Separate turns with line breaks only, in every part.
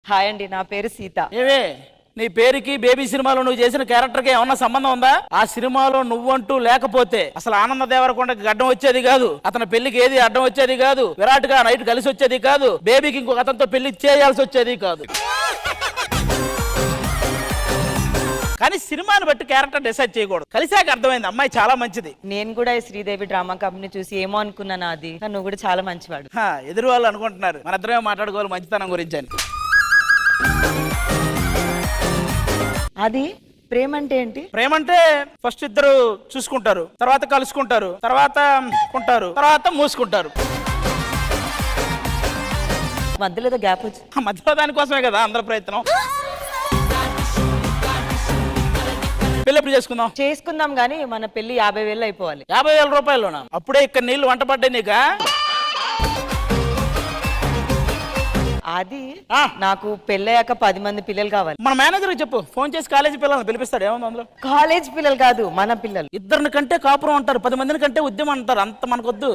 Hi అండి, నా పేరు సీత.
ఏవే నీ పేరుకి బేబీ సినిమాలో నువ్వు చేసిన క్యారెక్టర్కి ఏమన్నా సంబంధం ఉందా? ఆ సినిమాలో నువ్వంటూ లేకపోతే అసలు ఆనంద దేవరకొండకి అడ్డం వచ్చేది కాదు, అతని పెళ్లికి ఏది అడ్డం వచ్చేది కాదు, విరాట్ గా నైట్ కలిసి వచ్చేది కాదు, బేబీకి ఇంకొక అతనితో పెళ్లి చేయాల్సి వచ్చేది కాదు. కానీ సినిమాని బట్టి క్యారెక్టర్ డిసైడ్ చేయకూడదు. కలిసాక అర్థమైంది అమ్మాయి చాలా మంచిది.
నేను కూడా ఈ శ్రీదేవి డ్రామా కంపెనీ చూసి ఏమో అనుకున్నాను, అది నువ్వు కూడా చాలా మంచివాడు.
ఎదురు వాళ్ళు అనుకుంటున్నారు మన ఇద్దరే మాట్లాడుకోవాలి మంచితనం గురించి అని.
అది ప్రేమ అంటే ఏంటి?
ప్రేమ అంటే ఫస్ట్ ఇద్దరు చూసుకుంటారు, తర్వాత కలుసుకుంటారు, తర్వాత కొంటారు, తర్వాత మూసుకుంటారు.
మధ్యలో ఏదో గ్యాప్ వచ్చి
మధ్యలో దానికోసమే కదా అందరి ప్రయత్నం. పెళ్లి ఎప్పుడు
చేసుకుందాం గానీ మన పెళ్లి 50,000 అయిపోవాలి.
50,000 రూపాయలునా? అప్పుడే ఇక్కడ నీళ్లు వంట పడ్డాయి నీకా?
అది నాకు పెళ్ళయ్యాక 10 మంది పిల్లలు కావాలి.
మన మేనేజర్ చెప్పు, ఫోన్ చేసి కాలేజీ పిల్లల్ని పిలిపిస్తాడు. ఏముంది అందులో?
కాలేజ్ పిల్లలు కాదు, మన పిల్లలు.
ఇద్దరిని కంటే కాపురం అంటారు, 10 మందిని కంటే ఉద్యమం అంటారు. అంత మనకొద్దు.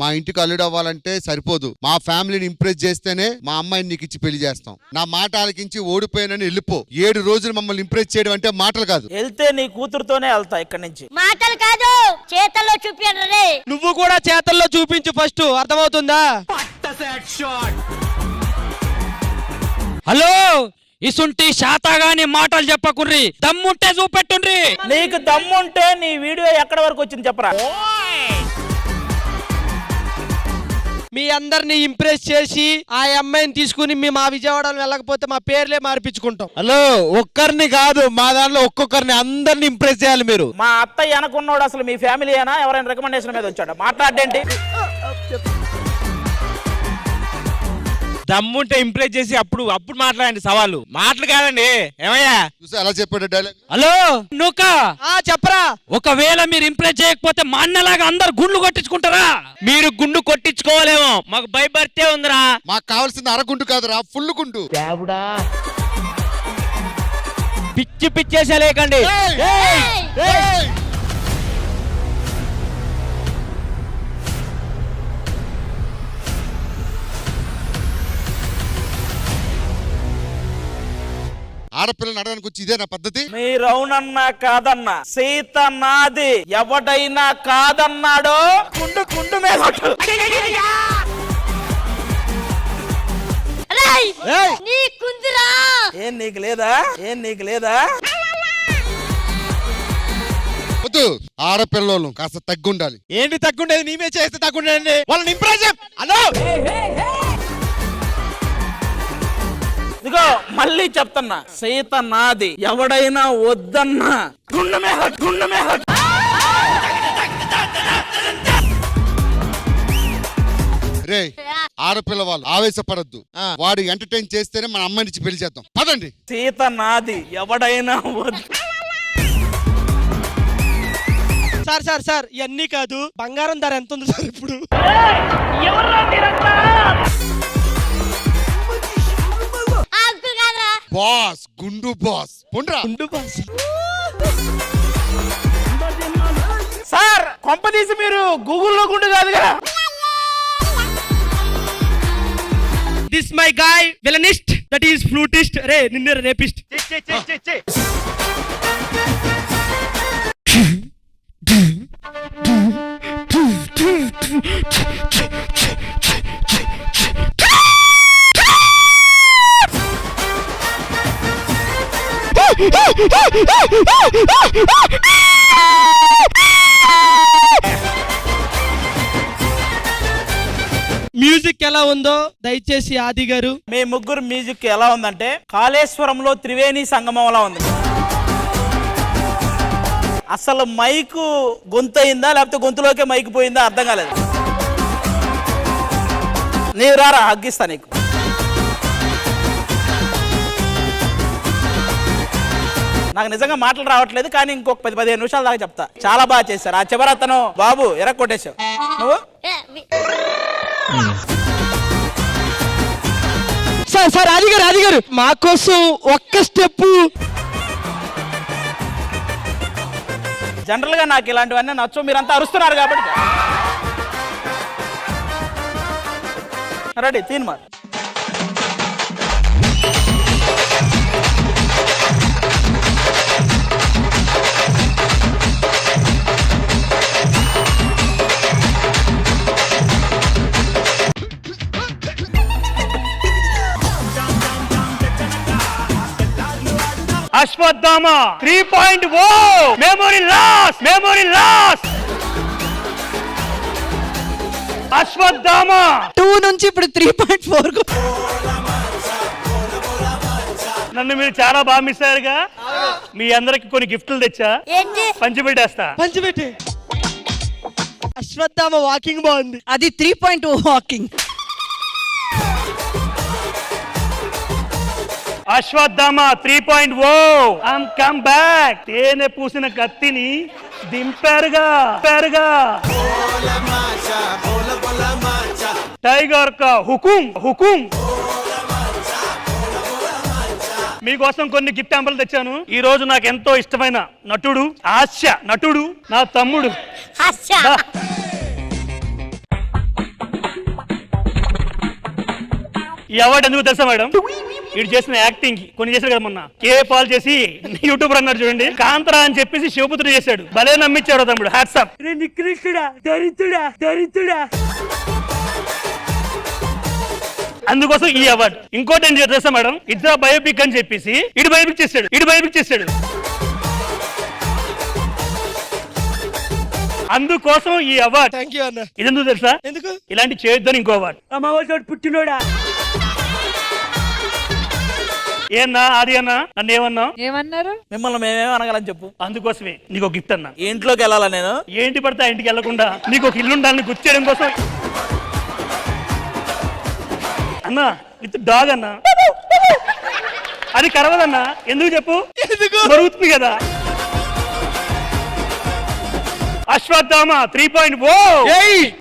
మా ఇంటికి అల్లుడు అవ్వాలంటే సరిపోదు, మా ఫ్యామిలీని ఇంప్రెస్ చేస్తేనే మా అమ్మాయిని నీకు ఇచ్చి పెళ్లి చేస్తాం. నా మాట ఆలకించి ఓడిపోయానని వెళ్ళిపో. 7 రోజులు మమ్మల్ని ఇంప్రెస్ చేయడం అంటే మాటలు కాదు.
వెళ్తే నీ కూతురుతోనే వెళ్తా ఇక్కడి నుంచి.
మాటలు కాదు, చేతల్లో చూపించండి.
నువ్వు కూడా చేతల్లో చూపించు ఫస్ట్, అర్థమవుతుందా? హలో, ఇసుంటి శాతగాని మాటలు చెప్పకుర్రి, దమ్ముంటే చూపెట్టుండ్రి.
నీకు దమ్ముంటే నీ వీడియో ఎక్కడ వరకు వచ్చింది చెప్పరా?
మీ అందరిని ఇంప్రెస్ చేసి ఆ అమ్మాయిని తీసుకుని మేము ఆ విజయవాడలో వెళ్ళకపోతే మా పేర్లే మార్పించుకుంటాం.
హలో, ఒక్కరిని కాదు, మా దాంట్లో ఒక్కొక్కరిని అందరిని ఇంప్రెస్ చేయాలి మీరు.
మా అత్తయ్య అనుకున్నాడు అసలు మీ ఫ్యామిలీ అయినా ఎవరైనా రికమెండేషన్ మీద వచ్చాడు? మాట్లాడేంటి?
దమ్ముంటే ఇంప్రెస్ చేసి అప్పుడు మాట్లాడండి. సవాలు మాటలు కాదండి. ఏమయ్యా
చూసి అలా చెప్పాడు డైలాగ్.
హలో నువ్వు
చెప్పరా.
ఒకవేళ మీరు ఇంప్రెస్ చేయకపోతే మా అన్నలాగా అందరు గుండు కొట్టించుకుంటారా? మీరు గుండు కొట్టించుకోవాలేమో, మాకు భయపడితే ఉందిరా.
మాకు కావాల్సింది అరగుండు కాదురా, ఫుల్ గుండు.
పిచ్చి పిచ్చేసా లేకండి.
ఆడపిల్లని అడగడానికి వచ్చి ఇదే నా పద్ధతి?
మీరవునన్నా కాదన్నా, సీత నాది. ఎవడైనా కాదన్నాడో గుండు గుండు మీద కొట్టు.
నీకుందిరా.
ఏం నీకు లేదా? ఏం నీకు లేదా?
వద్దు, ఆడపిల్లలు కాస్త తగ్గుండాలి.
ఏంటి తగ్గుండేది? నీవే చేస్తే తగ్గుండేది. వాళ్ళని ఇంప్రెస్. హలో,
ఇదిగో మళ్ళీ చెప్తున్నా, సీత నాది. ఎవడైనా వద్దన్నా గుండు మీద గుండు మీద.
రే, ఆడపిల్ల వాళ్ళు ఆవేశపడద్దు. వాడు ఎంటర్టైన్ చేస్తేనే మన అమ్మాయి నుంచి పెళ్లి చేద్దాం. పదండి.
సీత నాది. ఎవడైనా వద్దు.
సార్ ఇవన్నీ కాదు, బంగారం ధర ఎంత ఉంది సార్ ఇప్పుడు?
బాస్, గుండు బాస్. పొండ్రా.
సార్ కొంపదీసి మీరు గూగుల్లో గుండు కాదు కదా?
This my guy villainist, that is flutist. రే నిన్నే రేపిస్ట్. మ్యూజిక్ ఎలా ఉందో దయచేసి ఆది గారు.
మీ ముగ్గురు మ్యూజిక్ ఎలా ఉందంటే కాళేశ్వరంలో త్రివేణి సంగమంలా ఉంది. అసలు మైకు గొంతు అయిందా లేకపోతే గొంతులోకే మైకు పోయిందా అర్థం కాలేదు. నీవు రారా, హగ్గిస్తా నీకు. నాకు నిజంగా మాటలు రావట్లేదు, కానీ ఇంకొక 10-15 నిమిషాల దాకా చెప్తా. చాలా బాగా చేశారు. ఆ చివరి అతను బాబు ఎరక్కొట్టేశావు నువ్వు.
సార్ ఆది గారు మా కోసం ఒక్క స్టెప్.
జనరల్ గా నాకు ఇలాంటివన్నీ నచ్చు. మీరంతా అరుస్తున్నారు కాబట్టి రెడీ తీన్ మరి.
అశ్వత్థామ 3.0 మెమరీ లాస్ అశ్వత్థామ
2 నుంచి ఇప్పుడు 3.4
నన్ను మీరు చాలా బాగా మిస్ అయ్యారుగా. మీ అందరికి కొన్ని గిఫ్ట్లు తెచ్చా,
ఏంటి
పంచిపెట్టేస్తా.
పంచిపెట్టి. అశ్వత్థామ వాకింగ్ బాగుంది.
అది 3.0 walking.
Ashwatthama 3.0 I'm come back. తేనె పూసిన కత్తిని దింపారుగా. టైగర్ కా హుకుం. మీకోసం కొన్ని గిఫ్ట్ హ్యాంపులు తెచ్చాను. ఈ రోజు నాకు ఎంతో ఇష్టమైన నటుడు, హాస్య నటుడు, నా తమ్ముడు.
హాస్య.
దా. ఈ అవార్డు ఎందుకు తెలుసా మేడం? వీడు చేసిన యాక్టింగ్ కొన్ని చేశాడు కదా మొన్న. పాల్ చేసి యూట్యూబర్ అన్నాడు చూడండి, కాంతరా అని చెప్పేసి శివపుత్రుడు చేశాడు. భలే నమ్మించాడు తమ్ముడు. హ్యాట్సాప్. దరిద్రుడా. అందుకోసం ఈ అవార్డు. ఇంకోటి ఏం చేస్తా మేడం, ఇద్దరు బయోపిక్ అని చెప్పేసి ఇటు బయోపిక్ చేశాడు. అందుకోసం ఈ అవార్డు.
థ్యాంక్ యూ అన్న.
ఇదెందుకు తెలుసా?
ఎందుకు?
ఇలాంటి చేయొద్దని ఇంకో అవార్డు. అమ్మవాడు పుట్టినోడా. ఏన్నా అది అన్నా నన్ను
ఏమన్నారు?
మిమ్మల్ని మేమేమి అనగలని చెప్పు.
అందుకోసమే నీకు గిఫ్ట్ అన్నా.
ఇంట్లోకి వెళ్ళాలా నేను?
ఏంటి పడితే ఆ ఇంటికి వెళ్లకుండా నీకు ఒక ఇల్లు ఉండాలని గుర్తు చేయడం కోసం అన్నా. విత్ డాగ్ అన్నా. అది కరవదన్నా. ఎందుకు చెప్పు? మరుగుతుంది కదా. అశ్వత్థామ 3.0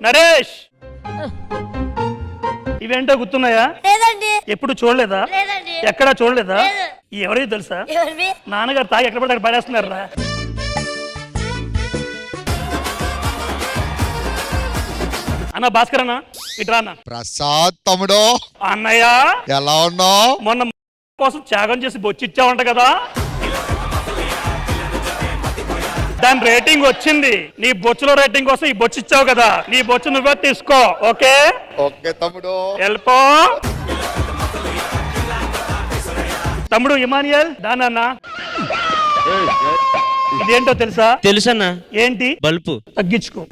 నరేష్. ఇవేంటో గుర్తున్నాయా?
లేదండి.
ఎప్పుడు చూడలేదా?
లేదండి.
ఎక్కడా చూడలేదా?
లేదు.
ఎవరైతే తెలుసా?
ఎవరివి?
నాన్నగారు తాగి ఎక్కడ పడితే అక్కడ పడేస్తున్నారా? అన్న భాస్కర్ అన్న ఇట్రా అన్న.
ప్రసాద్ తమ్ముడు
అన్నయ్య
ఎలా ఉన్నావు?
మొన్న కోసం త్యాగం చేసి బొచ్చిచ్చావంట కదా, దాని రేటింగ్ వచ్చింది. నీ బొచ్చులో రేటింగ్ కోసం ఈ బొచ్చు ఇచ్చావు కదా, నీ బొచ్చు నువ్వే తీసుకో. ఓకే
ఓకే తమ్ముడు.
వెళ్ళిపో తమ్ముడు. ఇమానియల్ దానన్న. ఇదేంటో తెలుసా?
తెలుసన్నా.
ఏంటి?
బల్బు.
తగ్గించుకో.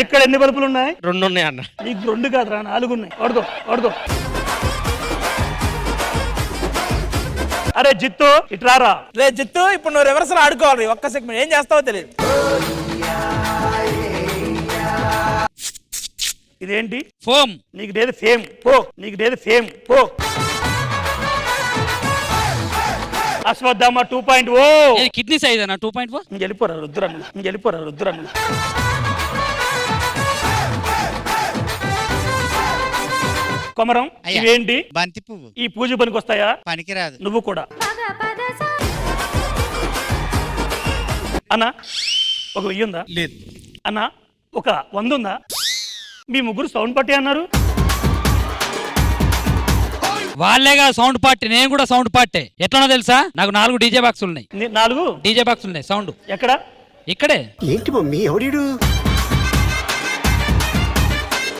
ఇక్కడ ఎన్ని బల్బులు ఉన్నాయి?
2 ఉన్నాయి అన్న.
నీకు 2 కాదురా, 4 ఉన్నాయి. వాడుకో. అరే జిత్తు ఇట్రారా.
రే జిత్తు, ఇప్పుడు నువ్వు రివర్స్ ఆడుకోవాలి. ఒక్క సెకండ్ ఏం చేస్తావో తెలియదు.
ఇదేంటి? ఫోమ్. నీకు లేదు ఫేమ్ పో. అశ్వత్థామ 2.0
కిడ్నీ సైజ్ అన్న 2.4.
వెళ్ళిపోరా రుద్దురన్ను. కొమరం ఇవేంటి?
బంతి పువ్వు.
ఈ పూజ పనికి వస్తాయా?
పనికిరాదు.
నువ్వు కూడా అన్నా. ఒక 1000 ఉందా?
లేదు
అన్నా. ఒక 100 ఉందా? మీ ముగ్గురు సౌండ్ పట్టి అన్నారు.
వాళ్ళేగా సౌండ్ పార్టీ, నేను కూడా సౌండ్ పార్టీ. ఎట్లనో తెలుసా? నాకు 4 డీజే బాక్సులు ఉన్నాయి.
4
డీజే బాక్సులు ఉన్నాయి. సౌండ్
ఎక్కడ?
ఇక్కడే.
ఏంటి మమ్మీ ఎవడీడు?